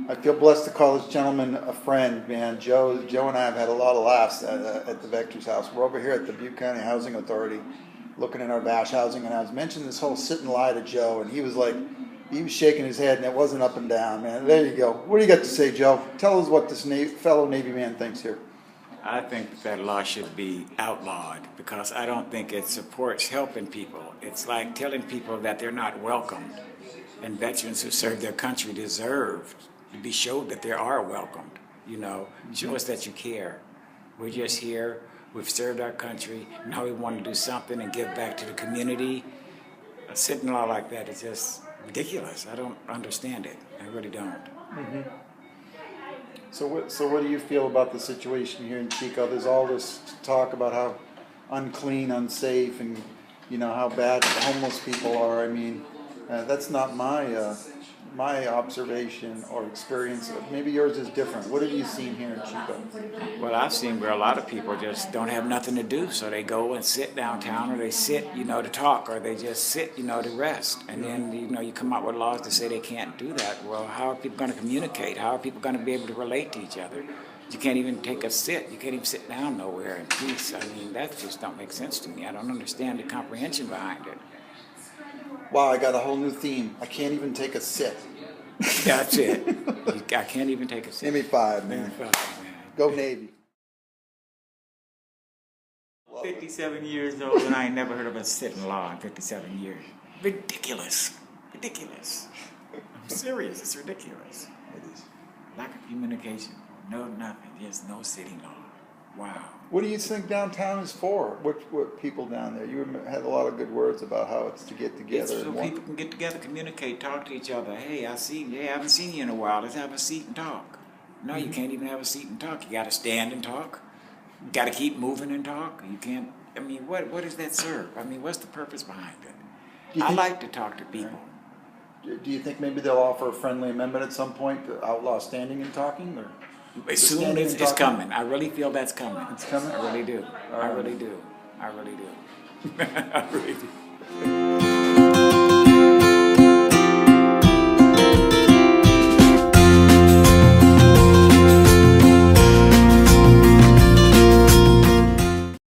I feel blessed to call this gentleman a friend, man. Joe and I have had a lot of laughs at the Vector's house. We're over here at the Butte County Housing Authority, looking at our Vash housing, and I was mentioning this whole sit and lie to Joe, and he was shaking his head, and it wasn't up and down, man. There you go. What do you got to say, Joe? Tell us what this fellow Navy man thinks here. I think that law should be outlawed because I don't think it supports helping people. It's like telling people that they're not welcomed. And veterans who serve their country deserve to be showed that they are welcomed. You know, show us that you care. We're just here. We've served our country. Now we want to do something and give back to the community. A sitting law like that is just ridiculous. I don't understand it. I really don't. Mm-hmm. So what do you feel about the situation here in Chico? There's all this talk about how unclean, unsafe, and how bad homeless people are. I mean, that's not my observation or experience. Maybe yours is different. What have you seen here in Chico? Well, I've seen where a lot of people just don't have nothing to do, so they go and sit downtown, or they sit, to talk, or they just sit, to rest. And then, you come out with laws that say they can't do that. Well, how are people going to communicate? How are people going to be able to relate to each other? You can't even take a sit. You can't even sit down nowhere in peace. I mean, that just don't make sense to me. I don't understand the comprehension behind it. Wow, I got a whole new theme. I can't even take a sit. That's it. I can't even take a sit. Give me five, man. Go Navy. 57 years old, and I ain't never heard of a sitting law in 57 years. Ridiculous. Ridiculous. I'm serious. It's ridiculous. It is. Lack of communication. No nothing. There's no sitting law. Wow. What do you think downtown is for? What people down there? You had a lot of good words about how it's to get together. It's so people can get together, communicate, talk to each other. Hey, I haven't seen you in a while. Let's have a seat and talk. No, you can't even have a seat and talk. You got to stand and talk. You got to keep moving and talk. You can't. I mean, what does that serve? I mean, what's the purpose behind it? I like to talk to people. Do you think maybe they'll offer a friendly amendment at some point to outlaw standing and talking, or? Soon it's coming. I really feel that's coming. It's coming? I really do. I really do. I really do. I really do.